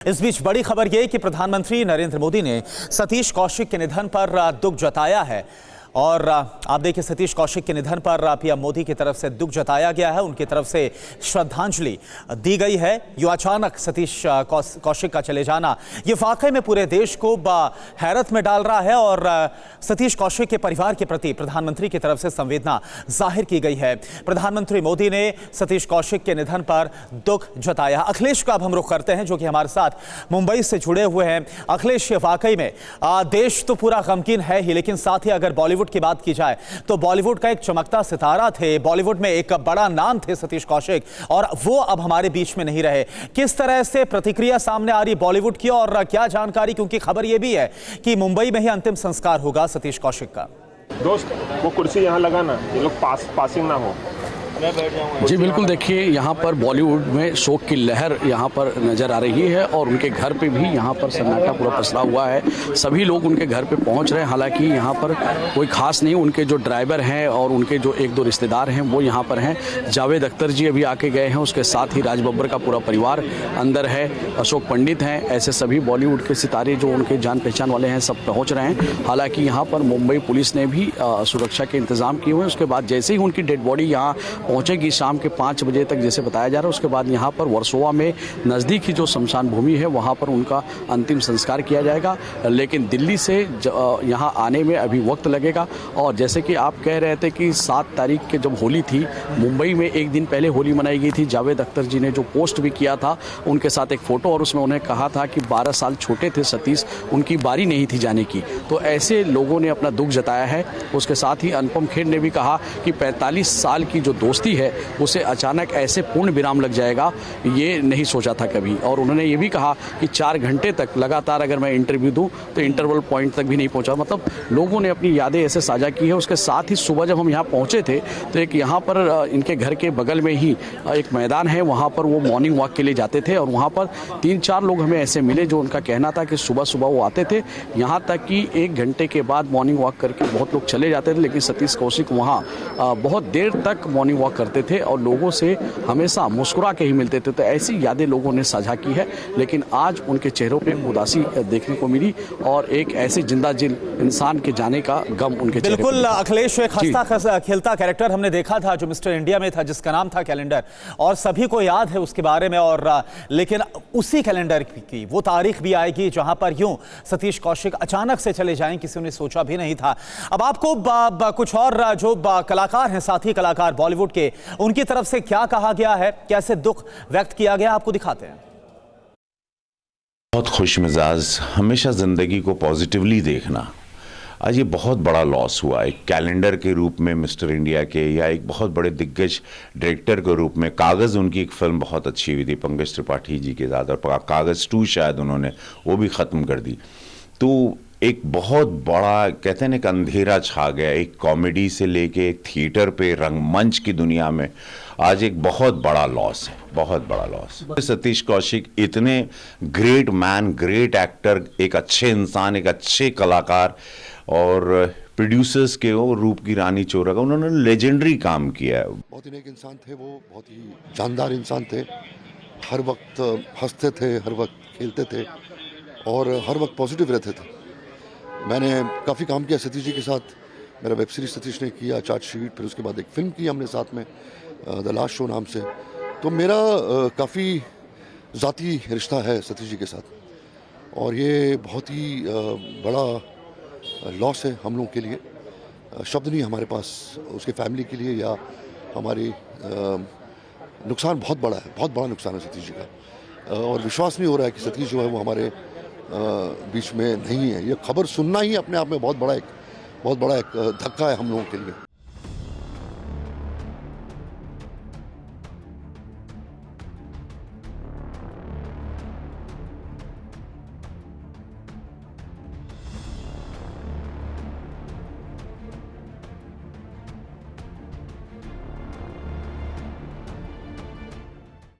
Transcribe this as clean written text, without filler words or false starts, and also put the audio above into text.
इस बीच बड़ी खबर यह कि प्रधानमंत्री नरेंद्र मोदी ने सतीश कौशिक के निधन पर दुख जताया है। और आप देखिए, सतीश कौशिक के निधन पर पीएम मोदी की तरफ से दुख जताया गया है, उनकी तरफ से श्रद्धांजलि दी गई है। यो अचानक सतीश कौशिक का चले जाना ये वाकई में पूरे देश को हैरत में डाल रहा है और सतीश कौशिक के परिवार के प्रति प्रधानमंत्री की तरफ से संवेदना जाहिर की गई है। प्रधानमंत्री मोदी ने सतीश कौशिक के निधन पर दुख जताया। अखिलेश का अब हम रुख करते हैं, जो कि हमारे साथ मुंबई से जुड़े हुए हैं। अखिलेश, वाकई में देश तो पूरा गमगीन है ही, लेकिन साथ ही अगर बॉलीवुड की बात की जाए तो बॉलीवुड का एक चमकता सितारा थे, बॉलीवुड में एक बड़ा नाम थे सतीश कौशिक, और वो अब हमारे बीच में नहीं रहे। किस तरह से प्रतिक्रिया सामने आ रही बॉलीवुड की और क्या जानकारी, क्योंकि खबर यह भी है कि मुंबई में ही अंतिम संस्कार होगा सतीश कौशिक का। दोस्त, वो कुर्सी यहाँ लगाना, ये लोग पासिंग ना हो। जी बिल्कुल, देखिए यहाँ पर बॉलीवुड में शोक की लहर यहाँ पर नज़र आ रही है और उनके घर पे भी यहाँ पर सन्नाटा पूरा पसरा हुआ है। सभी लोग उनके घर पे पहुँच रहे हैं। हालांकि यहाँ पर कोई खास नहीं, उनके जो ड्राइवर हैं और उनके जो एक दो रिश्तेदार हैं वो यहाँ पर हैं। जावेद अख्तर जी अभी आके गए हैं, उसके साथ ही राज बब्बर का पूरा परिवार अंदर है, अशोक पंडित हैं, ऐसे सभी बॉलीवुड के सितारे जो उनके जान पहचान वाले हैं सब पहुँच रहे हैं। हालाँकि यहाँ पर मुंबई पुलिस ने भी सुरक्षा के इंतजाम किए हुए हैं। उसके बाद जैसे ही उनकी डेड बॉडी यहाँ पहुंचेगी शाम के 5 बजे तक जैसे बताया जा रहा है, उसके बाद यहाँ पर वर्सोवा में नज़दीक ही जो शमशान भूमि है वहाँ पर उनका अंतिम संस्कार किया जाएगा। लेकिन दिल्ली से यहाँ आने में अभी वक्त लगेगा। और जैसे कि आप कह रहे थे कि 7 तारीख के जब होली थी, मुंबई में एक दिन पहले होली मनाई गई थी। जावेद अख्तर जी ने जो पोस्ट भी किया था उनके साथ एक फ़ोटो, और उसमें उन्हें कहा था कि 12 साल छोटे थे सतीश, उनकी बारी नहीं थी जाने की। तो ऐसे लोगों ने अपना दुख जताया है। उसके साथ ही अनुपम खेर ने भी कहा कि 45 साल की जो दोस्ती है उसे अचानक ऐसे पूर्ण विराम लग जाएगा, ये नहीं सोचा था कभी। और उन्होंने ये भी कहा कि 4 घंटे तक लगातार अगर मैं इंटरव्यू दूं तो इंटरवल पॉइंट तक भी नहीं पहुंचा। मतलब लोगों ने अपनी यादें ऐसे साझा की है। उसके साथ ही सुबह जब हम यहाँ पहुंचे थे तो एक यहाँ पर इनके घर के बगल में ही एक मैदान है, वहाँ पर वो मॉर्निंग वॉक के लिए जाते थे और वहाँ पर 3-4 लोग हमें ऐसे मिले जो उनका कहना था कि सुबह सुबह वो आते थे, यहाँ तक कि 1 घंटे के बाद मॉर्निंग वॉक करके बहुत लोग चले जाते थे, लेकिन सतीश कौशिक वहाँ बहुत देर तक मॉर्निंग वॉक करते थे और लोगों से हमेशा मुस्कुरा के ही मिलते थे। तो ऐसी यादें लोगों ने साझा की है। लेकिन आज उनके चेहरों पे उदासी देखने को मिली और एक ऐसे जिंदा जिल इंसान के जाने का गम उनके चेहरे पे। बिल्कुल अखिलेश, एक हंसता खेलता कैरेक्टर हमने देखा था जो मिस्टर इंडिया में था, जिसका नाम था कैलेंडर, और सभी को याद है उसके बारे में। और लेकिन उसी कैलेंडर की वो तारीख भी आएगी जहां पर यूं सतीश कौशिक अचानक से चले जाएं, किसी ने सोचा भी नहीं था। अब आपको कुछ और जो कलाकार हैं, साथी कलाकार बॉलीवुड के, उनकी तरफ से क्या कहा गया है, कैसे दुख व्यक्त किया गया, आपको दिखाते हैं। बहुत खुश मिजाज, हमेशा जिंदगी को पॉजिटिवली देखना। आज ये बहुत बड़ा लॉस हुआ, एक कैलेंडर के रूप में मिस्टर इंडिया के, या एक बहुत बड़े दिग्गज डायरेक्टर के रूप में। कागज़ उनकी एक फिल्म बहुत अच्छी हुई थी पंकज त्रिपाठी जी के साथ, और कागज़ 2 शायद उन्होंने वो भी ख़त्म कर दी। तो एक बहुत बड़ा, कहते हैं ना, एक अंधेरा छा गया, एक कॉमेडी से लेके एक थिएटर पे, रंगमंच की दुनिया में आज एक बहुत बड़ा लॉस है, बहुत बड़ा लॉस। सतीश कौशिक इतने ग्रेट मैन, ग्रेट एक्टर, एक अच्छे इंसान, एक अच्छे कलाकार, और प्रोड्यूसर्स के वो रूप की रानी चोरा का उन्होंने लेजेंडरी काम किया है। बहुत ही नेक इंसान थे वो, बहुत ही जानदार इंसान थे। हर वक्त हंसते थे, हर वक्त खेलते थे और हर वक्त पॉजिटिव रहते थे। मैंने काफ़ी काम किया सतीश जी के साथ। मेरा वेब सीरीज सतीश ने किया, चार्जशीट, फिर उसके बाद एक फ़िल्म की हमने साथ में, द लास्ट शो नाम से। तो मेरा काफ़ी ज़ाती रिश्ता है सतीश जी के साथ और ये बहुत ही बड़ा लॉस है हम लोगों के लिए। शब्द नहीं हमारे पास उसके फैमिली के लिए, या हमारी नुकसान बहुत बड़ा है, बहुत बड़ा नुकसान है सतीश जी का। और विश्वास नहीं हो रहा है कि सतीश जो है वो हमारे बीच में नहीं है। ये खबर सुनना ही अपने आप में बहुत बड़ा एक धक्का है हम लोगों के लिए।